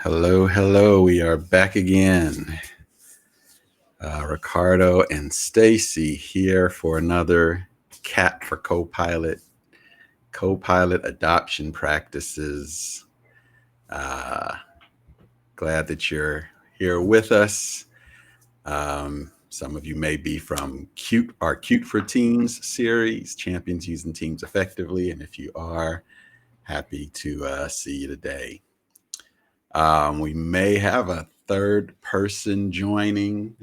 Hello, hello. We are back again. Ricardo and Stacy here for another CAP for Copilot adoption practices. Uh, Glad that you're here with us. Some of you may be from our Cute for Teams series, Champions Using Teams Effectively. And if you are, happy to see you today. We may have a third person joining,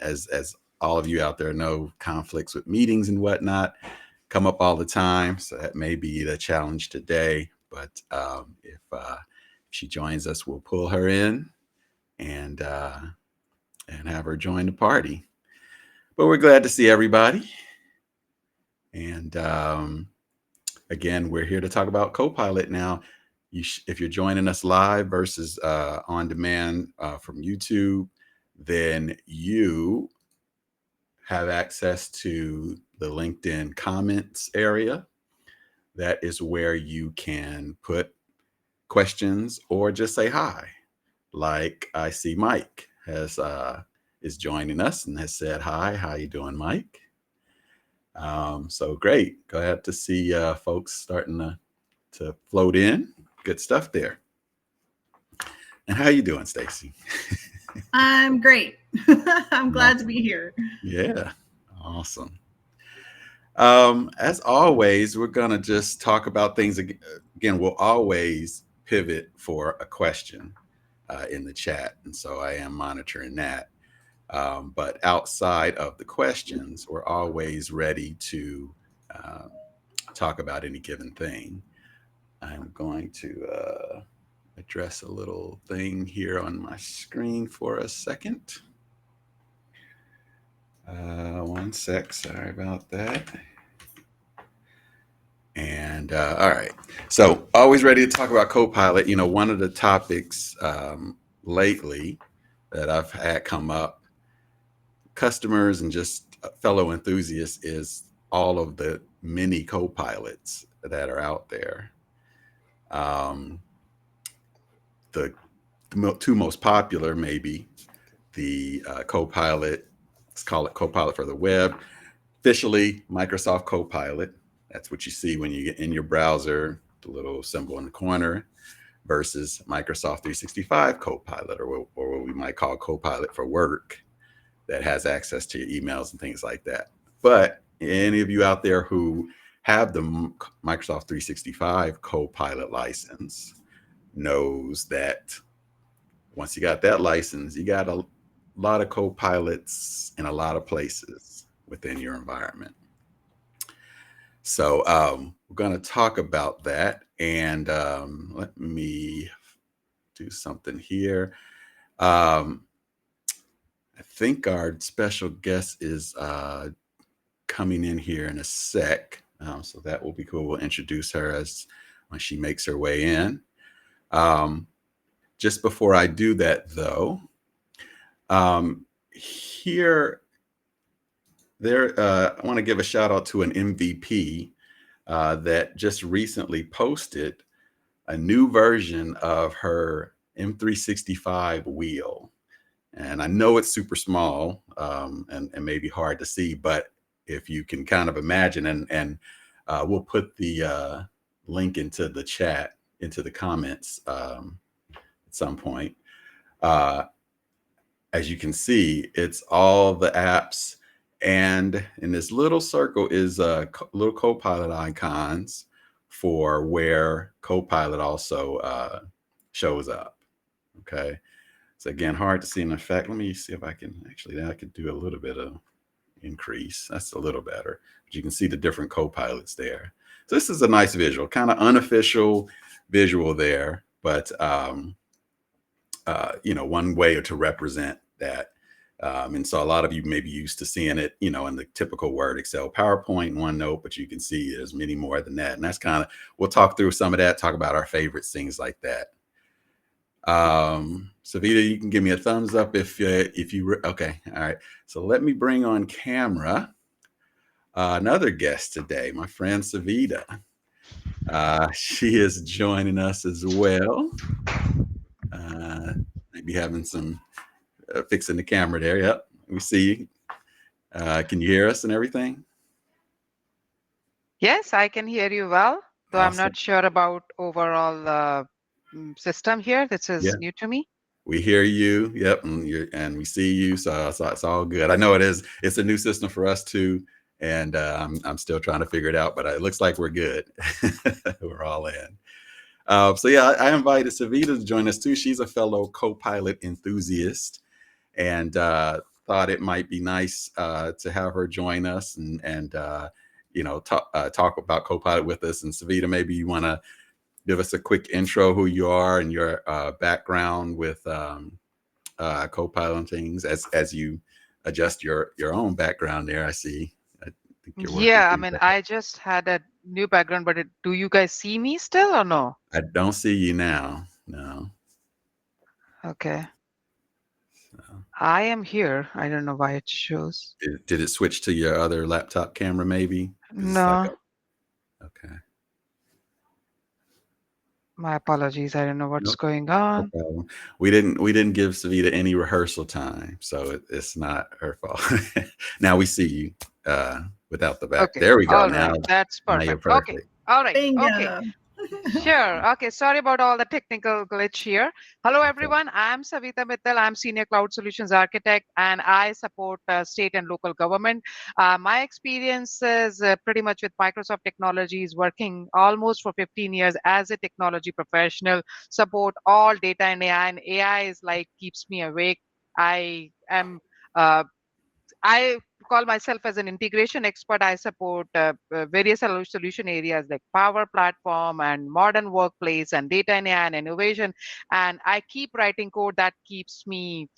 as all of you out there know, conflicts with meetings and whatnot come up all the time. So that may be the challenge today. But if she joins us, we'll pull her in and have her join the party. But we're glad to see everybody. And again, we're here to talk about Copilot now. If you're joining us live versus on demand from YouTube, then you have access to the LinkedIn comments area. That is where you can put questions or just say hi. Like I see Mike is joining us and has said hi. How you doing, Mike? So great. Glad to see folks starting to float in. Good stuff there. And how you doing, Stacy? I'm great. I'm glad to be here. Yeah, awesome. As always, we're gonna just talk about things again. We'll always pivot for a question in the chat, and so I am monitoring that. But outside of the questions, we're always ready to talk about any given thing. I'm going to address a little thing here on my screen for a second. One sec, sorry about that. And all right, so always ready to talk about Copilot. You know, one of the topics lately that I've had come up, customers and just fellow enthusiasts, is all of the mini Copilots that are out there. The two most popular, maybe the Copilot, let's call it Copilot for the web, officially Microsoft Copilot. That's what you see when you get in your browser, the little symbol in the corner, versus Microsoft 365 Copilot, or what we might call Copilot for work, that has access to your emails and things like that. But any of you out there who have the Microsoft 365 Copilot license knows that once you got that license, you got a lot of Copilots in a lot of places within your environment. So we're going to talk about that. And let me do something here. I think our special guest is coming in here in a sec. So that will be cool. We'll introduce her when she makes her way in. Just before I do that, though, I want to give a shout out to an MVP that just recently posted a new version of her M365 wheel. And I know it's super small and maybe hard to see, but if you can kind of imagine, and we'll put the link into the chat, into the comments at some point. As you can see, it's all the apps, and in this little circle is little Copilot icons for where Copilot also shows up. Okay, so again, hard to see in effect. Let me see if I can I could do a little bit of increase. That's a little better, but you can see the different Copilots there. So this is a nice visual, kind of unofficial visual there, but one way to represent that. And so a lot of you may be used to seeing it, in the typical Word, Excel, PowerPoint, OneNote, but you can see there's many more than that. And that's we'll talk through some of that, talk about our favorites, things like that. Savita, you can give me a thumbs up if you, okay. All right. So let me bring on camera another guest today, my friend Savita. She is joining us as well. Maybe having some fixing the camera there. Yep, we see you. Can you hear us and everything? Yes, I can hear you well, though I'm Awesome. not sure about overall system here. This Yeah, is new to me. we hear you. Yep, and we see you. So it's all good. I know it is. It's a new system for us too, and I'm still trying to figure it out. But it looks like we're good. We're all in. So yeah, I invited Savita to join us too. She's a fellow Copilot enthusiast, and thought it might be nice to have her join us and talk about Copilot with us. And Savita, maybe you want to give us a quick intro, who you are and your background with Copilot and things as you adjust your own background there. I see. I think you're working Yeah, I through mean, that. I just had a new background, but do you guys see me still or no? I don't see you now. No. Okay. So, I am here. I don't know why it shows. did it switch to your other laptop camera maybe? Because it's like, No, okay. my apologies. I don't know what's Nope. going No on. problem. We didn't give Savita any rehearsal time, so it's not her fault. Now we see you without the back. Okay. There we go. All Now right. That's you're perfect. Okay. perfect. All right. Okay. Bingo. Sure. Awesome. Okay. Sorry about all the technical glitch here. Hello, Okay. everyone. I'm Savita Mittal. I'm Senior Cloud Solutions Architect, and I support state and local government. My experience is pretty much with Microsoft Technologies, working almost for 15 years as a technology professional, support all data and AI, and AI is like keeps me awake. I am. I call myself as an integration expert. I support various solution areas like Power Platform and modern workplace and data and AI and innovation. And I keep writing code that keeps me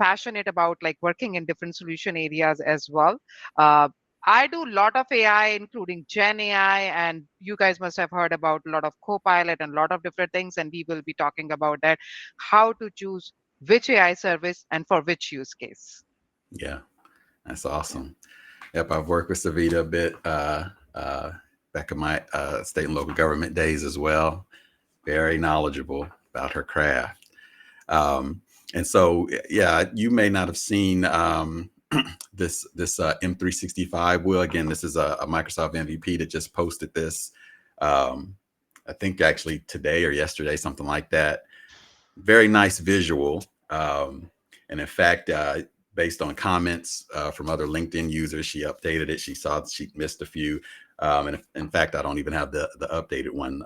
passionate about like working in different solution areas as well. Uh, I do a lot of AI, including Gen AI, and you guys must have heard about a lot of Copilot and a lot of different things. And we will be talking about that, how to choose which AI service and for which use case. Yeah, that's awesome. Yep, I've worked with Savita a bit back in my state and local government days as well. Very knowledgeable about her craft. And so, yeah, you may not have seen this M365. Will, again, this is a Microsoft MVP that just posted this. I think actually today or yesterday, something like that. Very nice visual. And in fact, based on comments from other LinkedIn users, she updated it. She saw she missed a few. And in fact, I don't even have the updated one.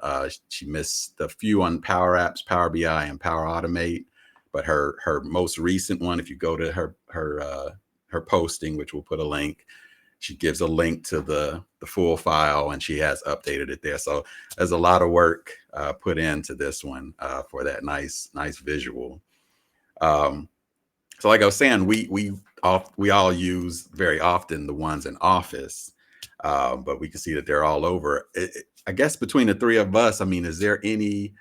She missed a few on Power Apps, Power BI, and Power Automate. But her most recent one, if you go to her posting, which we'll put a link, she gives a link to the full file, and she has updated it there. So there's a lot of work put into this one for that nice visual. So like I was saying, we all use very often the ones in Office, but we can see that they're all over. I guess between the three of us, I mean, is there any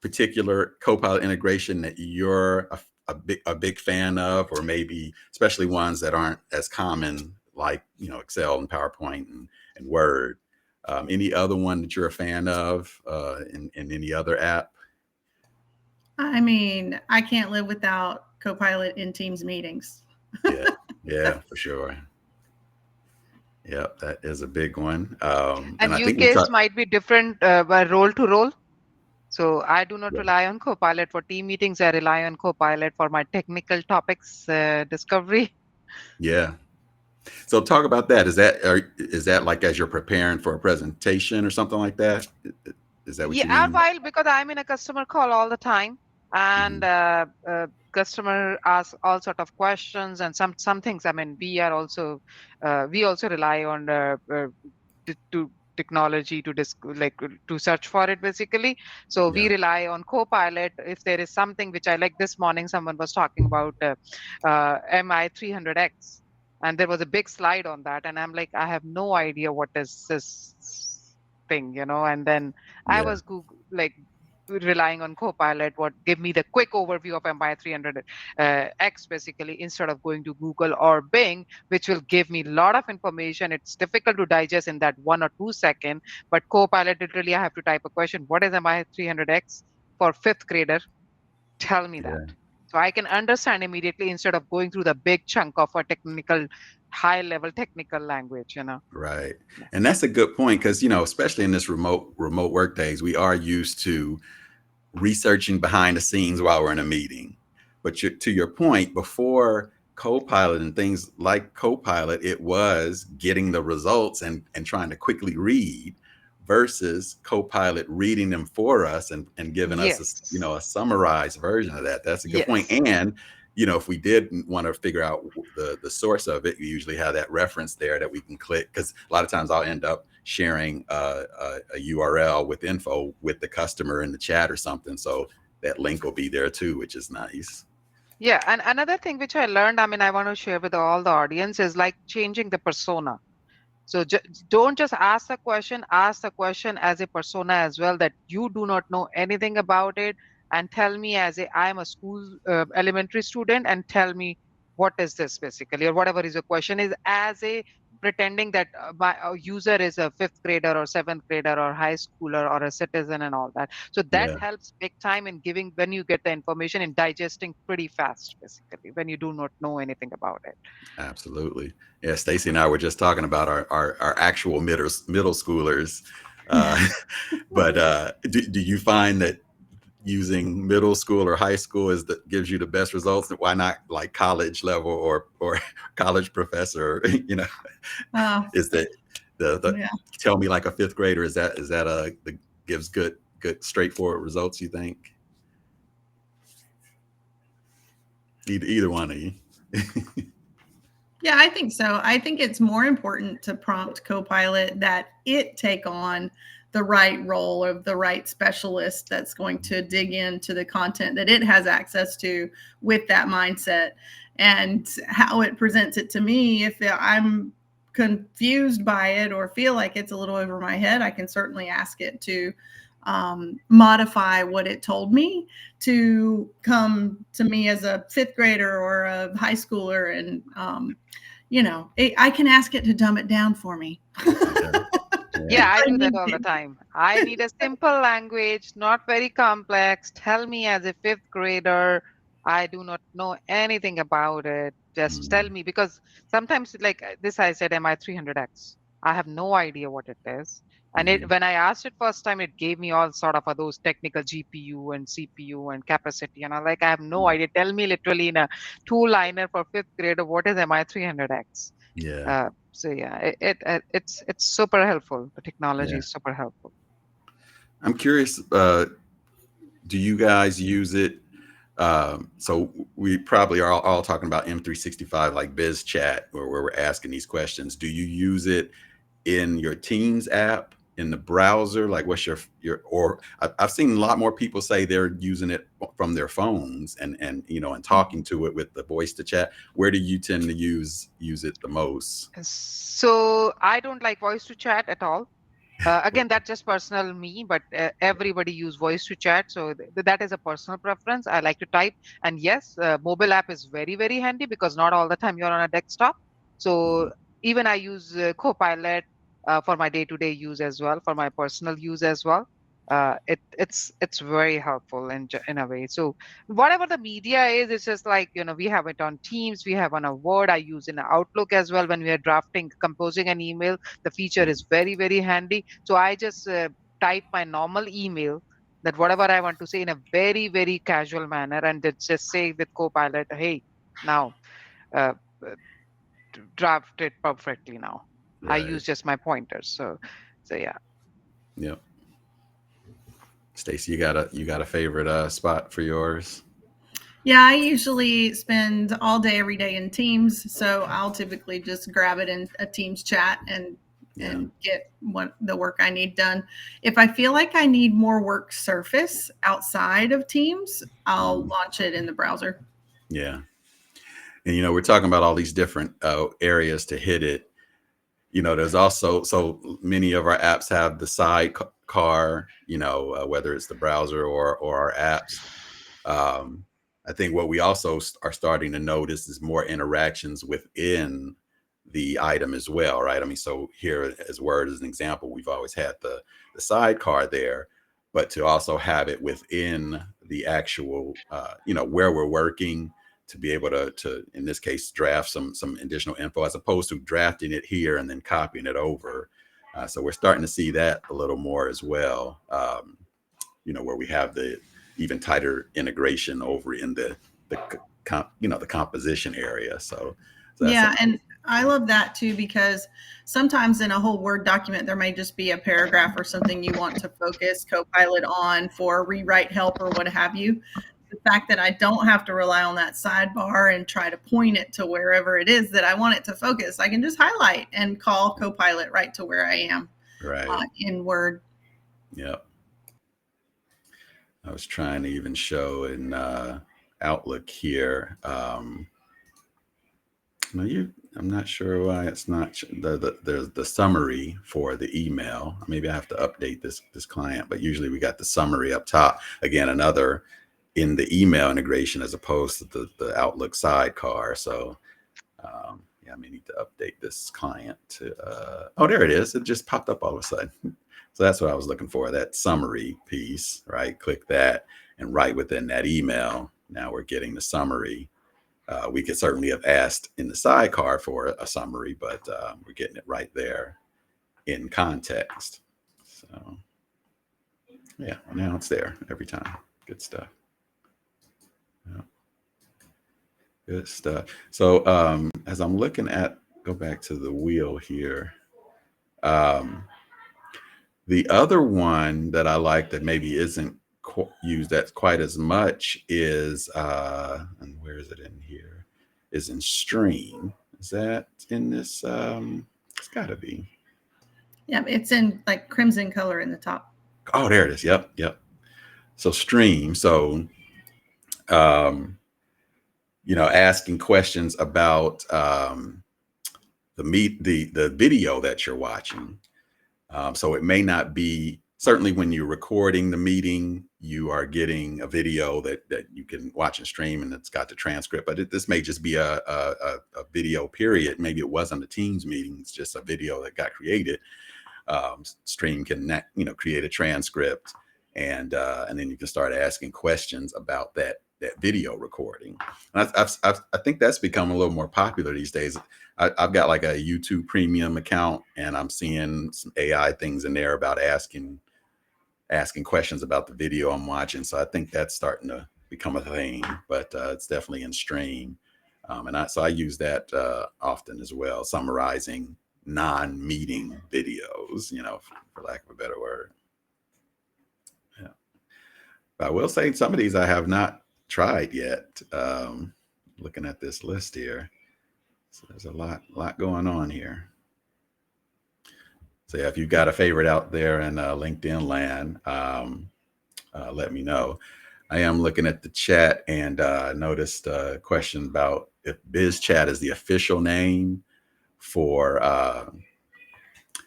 particular Copilot integration that you're a big fan of, or maybe especially ones that aren't as common, like Excel and PowerPoint and Word? Any other one that you're a fan of in any other app? I mean, I can't live without Copilot in Teams meetings. Yeah, for sure. Yep, that is a big one. And And I use think we case talked. might be different by role to role. So I do not Yeah, rely on Copilot for team meetings. I rely on Copilot for my technical topics discovery. yeah. So talk about that. Is that like as you're preparing for a presentation or something like that? Is that what you Yeah, mean? while because I'm in a customer call all the time, and Mhm. customer asks all sort of questions, and some things. I mean, we also rely on to technology to to search for it basically. So we Yeah, rely on Copilot. If there is something which I like, this morning someone was talking about MI 300X, and there was a big slide on that, and I'm like, I have no idea what is this thing, and then I yeah, was relying on Copilot, what give me the quick overview of MI 300 X basically, instead of going to Google or Bing, which will give me a lot of information. It's difficult to digest in that 1 or 2 second, but Copilot, literally, I have to type a question. What is MI 300X? for fifth grader? Tell me Yeah. that. So I can understand immediately instead of going through the big chunk of a technical, high level technical language, Right. Yeah. And that's a good point because, especially in this remote work days, we are used to researching behind the scenes while we're in a meeting. But to your point, before Copilot and things like Copilot, it was getting the results and trying to quickly read versus Copilot reading them for us and giving us Yes. a summarized version of that. That's a good point. Yes. And if we did want to figure out the source of it, we usually have that reference there that we can click, because a lot of times I'll end up sharing a URL with info with the customer in the chat or something. So that link will be there too, which is nice. Yeah. And another thing which I learned, I want to share with all the audience is like changing the persona. So don't just ask the question as a persona as well, that you do not know anything about it, and tell me I'm a school elementary student, and tell me what is this basically, or whatever is the question is, as a pretending that my user is a fifth grader or seventh grader or high schooler or a citizen and all that. So that Yeah, helps big time in giving, when you get the information, in digesting pretty fast basically when you do not know anything about it. absolutely. Yeah, Stacy and I were just talking about our actual middle schoolers. Uh, but do you find that using middle school or high school gives you the best results? Why not like college level or college professor? Oh, Is that the yeah. tell me like a fifth grader? Is that the gives good straightforward results, you think? Either one of you. Yeah, I think so. I think it's more important to prompt Copilot that it take on the right role of the right specialist that's going to dig into the content that it has access to with that mindset, and how it presents it to me. If I'm confused by it or feel like it's a little over my head, I can certainly ask it to modify what it told me to come to me as a fifth grader or a high schooler. And, I can ask it to dumb it down for me. Yeah, I I do that need all the to. time. I need a simple language, not very complex. Tell me as a fifth grader. I do not know anything about it. Just tell Mm, me, because sometimes like this, I said MI 300X. I have no idea what it is. And mm, when I asked it first time, it gave me all sort of those technical GPU and CPU and capacity. And I'm like, I have no mm. idea. Tell me literally in a two-liner for fifth grader, what is MI 300X? Yeah, So yeah, it's super helpful. The technology yeah. is super helpful. I'm curious. Do you guys use it? So we probably are all talking about M365, like Biz Chat, where we're asking these questions. Do you use it in your Teams app in the browser? Like, what's or I've seen a lot more people say they're using it from their phones and talking to it with the voice to chat. Where do you tend to use it the most? So I don't like voice to chat at all. Again, that's just personal me, but everybody use voice to chat. So that is a personal preference. I like to type. And yes, mobile app is very, very handy because not all the time you're on a desktop. So Mhm. even I use Copilot for my day-to-day use as well, for my personal use as well. It's very helpful in a way. So whatever the media is, it's just like, we have it on Teams, we have on a Word. I use in Outlook as well when we are drafting, composing an email. The feature is very, very handy. So I just type my normal email, that whatever I want to say, in a very, very casual manner, and just say with Copilot, hey, now uh, uh, draft it perfectly now. I Right. use just my pointers. So yeah. Yep. Stacy, you got a favorite spot for yours? Yeah, I usually spend all day, every day in Teams. So I'll typically just grab it in a Teams chat and Yeah. get what the work I need done. If I feel like I need more work surface outside of Teams, I'll Mhm. launch it in the browser. Yeah. And we're talking about all these different areas to hit it. There's also, so many of our apps have the sidecar, whether it's the browser or our apps. I think what we also are starting to notice is more interactions within the item as well, right? I mean, so here as Word as an example, we've always had the sidecar there, but to also have it within the actual, where we're working, to be able to in this case draft some additional info, as opposed to drafting it here and then copying it over. So we're starting to see that a little more as well, where we have the even tighter integration over in the composition area. So yeah, and I love that too, because sometimes in a whole Word document, there may just be a paragraph or something you want to focus Copilot on for rewrite help or what have you. The fact that I don't have to rely on that sidebar and try to point it to wherever it is that I want it to focus, I can just highlight and call Copilot right to where I am, right in Word. Yep. I was trying to even show in Outlook here. I'm not sure why it's not there's the summary for the email. Maybe I have to update this client, but usually we got the summary up top. Again, another in the email integration as opposed to the Outlook sidecar. So I may need to update this client to oh, there it is. It just popped up all of a sudden. So that's what I was looking for, that summary piece, right? Click that, and right within that email, now we're getting the summary. We could certainly have asked in the sidecar for a summary, but we're getting it right there in context. So yeah, now it's there every time. Good stuff. Yeah. Good stuff. So as I'm looking at, go back to the wheel here. The other one that I like that maybe isn't used as quite as much is, and where is it in here? Is in Stream. Is that in this? It's got to be. Yeah, it's in like crimson color in the top. Oh, there it is. Yep. So Stream. So, asking questions about the video that you're watching. So it may not be, certainly when you're recording the meeting, you are getting a video that you can watch and stream, and it's got the transcript, but this may just be a video period. Maybe it wasn't a Teams meeting, it's just a video that got created. Stream can, create a transcript, and then you can start asking questions about that video recording. And I think that's become a little more popular these days. I've got like a YouTube premium account, and I'm seeing some AI things in there about asking questions about the video I'm watching. So I think that's starting to become a thing, but it's definitely in Stream. So I use that often as well, summarizing non-meeting videos, for lack of a better word. Yeah. But I will say some of these I have not tried yet. Looking at this list here, so there's a lot going on here. So yeah, if you've got a favorite out there in LinkedIn land, let me know. I am looking at the chat, and noticed a question about if BizChat is the official name for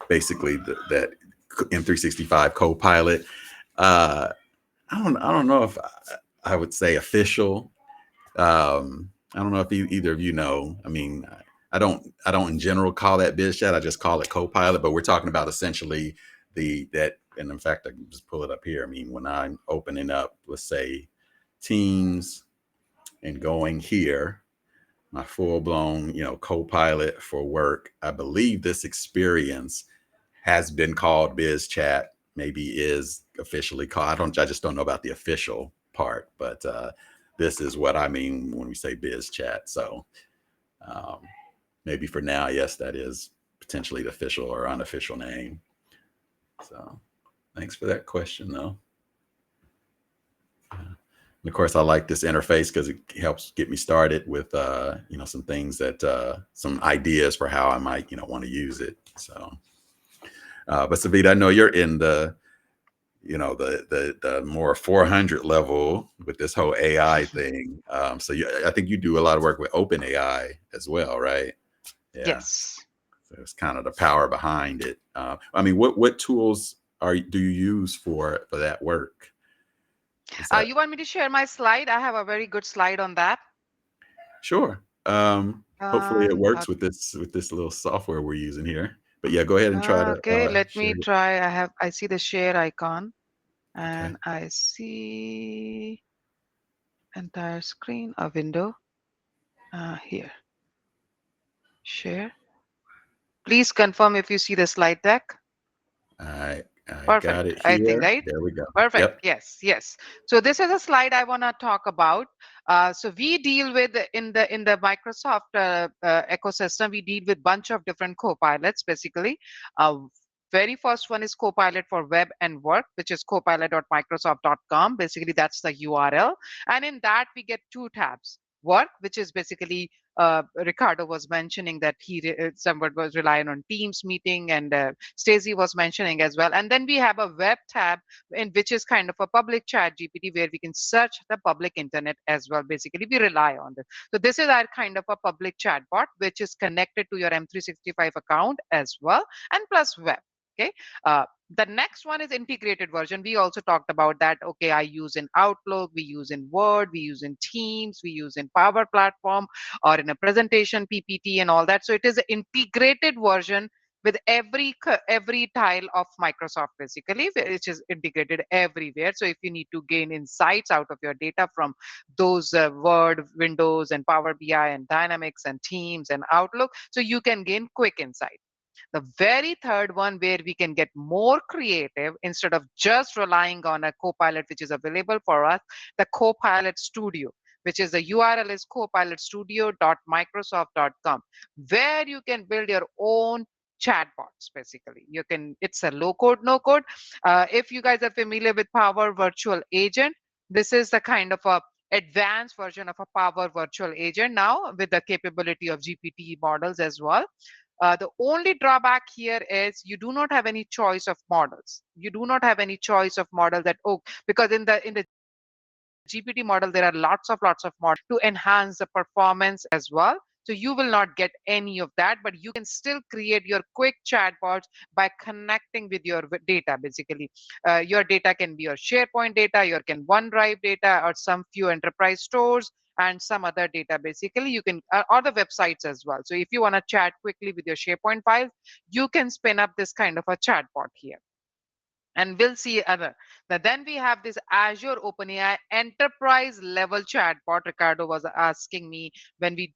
basically that M365 Copilot. I don't know if I would say official. I don't know if either of you know. I mean, I don't in general call that BizChat. I just call it Copilot. But we're talking about essentially and in fact, I can just pull it up here. I mean, when I'm opening up, let's say Teams, and going here, my full-blown, Copilot for work, I believe this experience has been called BizChat. Maybe is officially called. I just don't know about the official part, but this is what I mean when we say BizChat. So maybe for now, yes, that is potentially the official or unofficial name. So thanks for that question, though. And of course, I like this interface because it helps get me started with, some things that, some ideas for how I might, want to use it. So, but Savita, I know you're in the more 400 level with this whole AI thing. So I think you do a lot of work with OpenAI as well, right? Yeah. Yes. So it's kind of the power behind it. I mean, what tools do you use for that work? You want me to share my slide? I have a very good slide on that. Sure. Hopefully it works with this little software we're using here. But yeah, go ahead and try to. Okay, let me try. I see the share icon. And I see entire screen, a window here. Share. Please confirm if you see the slide deck. I got Perfect. it I think, here. right? There we go. Perfect. Yep. Yes, yes. So this is a slide I want to talk about. So we deal with in the Microsoft ecosystem. We deal with bunch of different copilots. Basically, uh, very first one is Copilot for Web and Work, which is copilot.microsoft.com. Basically, that's the URL, and in that we get two tabs. Work, which is basically Ricardo was mentioning that someone was relying on Teams meeting, and Stacey was mentioning as well. And then we have a web tab, in which is kind of a public chat GPT where we can search the public internet as well. Basically, we rely on this. So this is our kind of a public chat bot, which is connected to your M365 account as well, and plus web. Okay. The next one is integrated version. We also talked about that. Okay, I use in Outlook, we use in Word, we use in Teams, we use in Power Platform, or in a presentation, PPT, and all that. So it is an integrated version with every tile of Microsoft, basically, which is integrated everywhere. So if you need to gain insights out of your data from those Word, Windows, and Power BI, and Dynamics, and Teams, and Outlook, so you can gain quick insight. The very third one, where we can get more creative instead of just relying on a Copilot, which is available for us, the Copilot Studio, which is the URL is copilotstudio.microsoft.com, where you can build your own chatbots. Basically, you can, it's a low code, no code. If you guys are familiar with Power Virtual Agent, this is the kind of a advanced version of a Power Virtual Agent now, with the capability of GPT models as well. The only drawback here is you do not have any choice of models. You do not have any choice of model that, oh, because in the GPT model, there are lots of models to enhance the performance as well. So you will not get any of that, but you can still create your quick chatbots by connecting with your data. Basically, your data can be your SharePoint data, your can OneDrive data, or some few enterprise stores, and some other data. Basically, you can or the websites as well. So if you want to chat quickly with your SharePoint files, you can spin up this kind of a chatbot here. And we'll see other. Then we have this Azure OpenAI enterprise level chatbot. Ricardo was asking me when we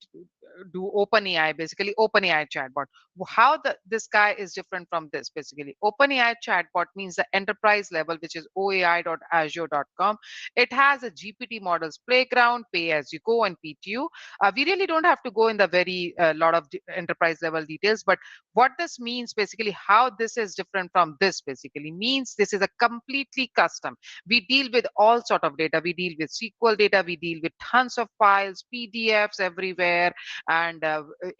do OpenAI, basically OpenAI chatbot, how this guy is different from this. Basically, OpenAI chatbot means the enterprise level, which is oai.azure.com. It has a GPT models playground, pay as you go, and PTU. We really don't have to go in the very lot of enterprise level details, but what this means, basically how this is different from this, basically means this is a completely custom. We deal with all sort of data. We deal with SQL data, we deal with tons of files, PDFs everywhere, and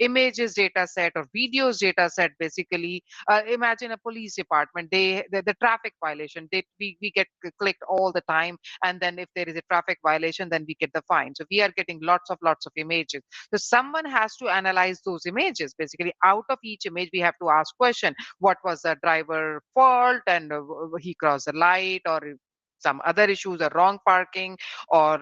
images data set or videos data set. Basically, imagine a police department, the traffic violation, we get clicked all the time, and then if there is a traffic violation, then we get the fine. So we are getting lots of images. So someone has to analyze those images. Basically, out of each image, we have to ask question: what was the driver fault, and he crossed the light, or some other issues, or wrong parking, or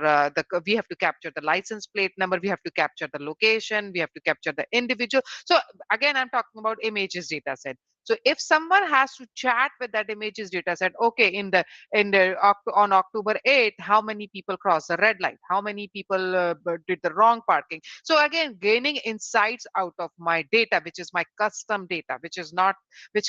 we have to capture the license plate number, we have to capture the location, we have to capture the individual. So again, I'm talking about images data set. So if someone has to chat with that images data set, okay, on October 8th, how many people crossed the red light? How many people did the wrong parking? So again, gaining insights out of my data, which is my custom data, which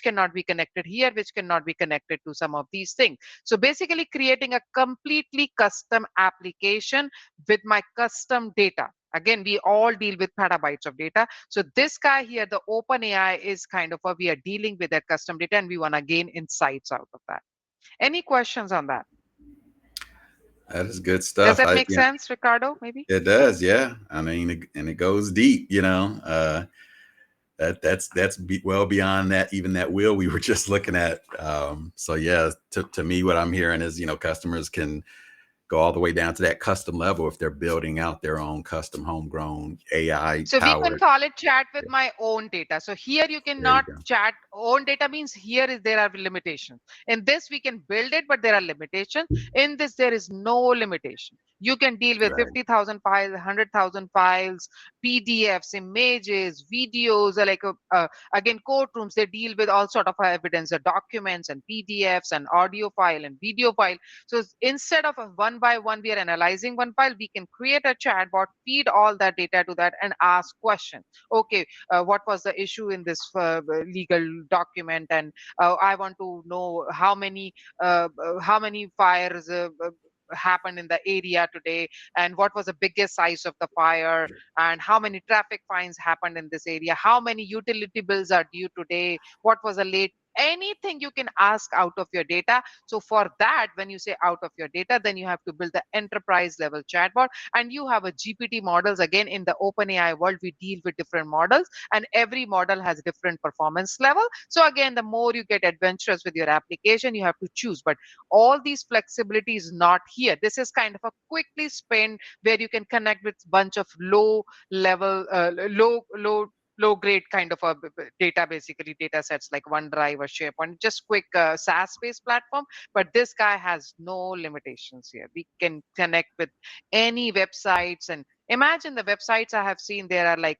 cannot be connected here, which cannot be connected to some of these things. So basically creating a completely custom application with my custom data. Again, we all deal with petabytes of data. So this guy here, the OpenAI, is kind of we are dealing with that custom data, and we want to gain insights out of that. Any questions on that? That is good Does stuff. that make sense, Ricardo? Maybe It does, yeah. I mean, and it goes deep. That's well beyond that, even that wheel we were just looking at. So yeah, to me, what I'm hearing is, customers can go all the way down to that custom level if they're building out their own custom homegrown AI so we can powered. call it chat with my own data. So here you There you cannot go. chat own data, means there are limitations. In this we can build it, but there are limitations. In this there is no limitation. You can deal with Right. 50,000 files, 100,000 files, PDFs, images, videos, again, courtrooms, they deal with all sort of evidence, the documents and PDFs and audio file and video file. So instead of a one by one, we are analyzing one file, we can create a chatbot, feed all that data to that and ask questions. Okay, what was the issue in this legal document? And I want to know how many fires happened in the area today, and what was the biggest size of the fire, and how many traffic fines happened in this area, how many utility bills are due today, what was the late, anything you can ask out of your data. So for that, when you say out of your data, then you have to build the enterprise level chatbot, and you have a GPT models. Again, in the OpenAI world, we deal with different models, and every model has different performance level. So again, the more you get adventurous with your application, you have to choose. But all these flexibility is not here. This is kind of a quickly spend where you can connect with bunch of low level, low grade kind of a data, basically data sets like OneDrive or SharePoint, just quick SaaS based platform. But this guy has no limitations here. We can connect with any websites, and imagine the websites I have seen, there are like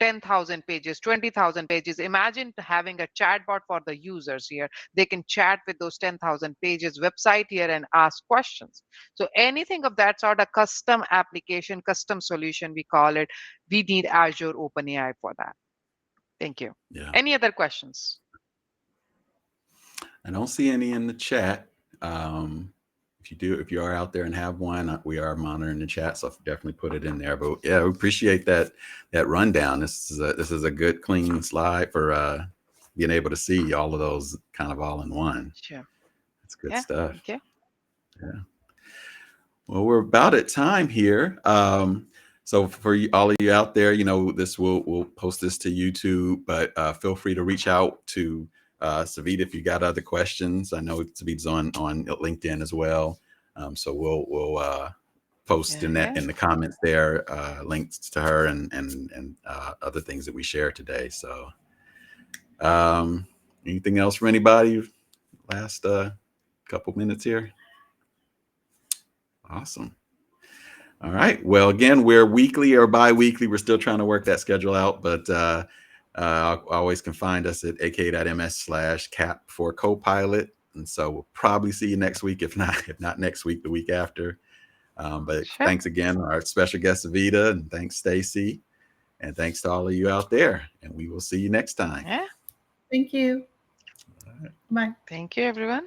10,000 pages, 20,000 pages. Imagine having a chatbot for the users here. They can chat with those 10,000 pages website here and ask questions. So anything of that sort, a custom application, custom solution, we call it. We need Azure OpenAI for that. Thank you. Yeah. Any other questions? I don't see any in the chat. If you are out there and have one, we are monitoring the chat, so definitely put it in there. But yeah, we appreciate that rundown. This is a good clean slide for being able to see all of those kind of all in one. Sure. That's good stuff. Thank you. Yeah. Well, we're about at time here. So for all of you out there, we'll post this to YouTube, but feel free to reach out to Savita if you got other questions. I know Savita's on LinkedIn as well. So we'll post in the comments there links to her and other things that we share today. So anything else for anybody? Last couple minutes here. Awesome. All right. Well, again, we're weekly or bi-weekly. We're still trying to work that schedule out, but always can find us at aka.ms/cap for Copilot. And so we'll probably see you next week, if not next week, the week after. But Sure. Thanks again, our special guest, Savita, and thanks, Stacy. And thanks to all of you out there. And we will see you next time. Yeah. Thank you. All right. Bye. Thank you, everyone.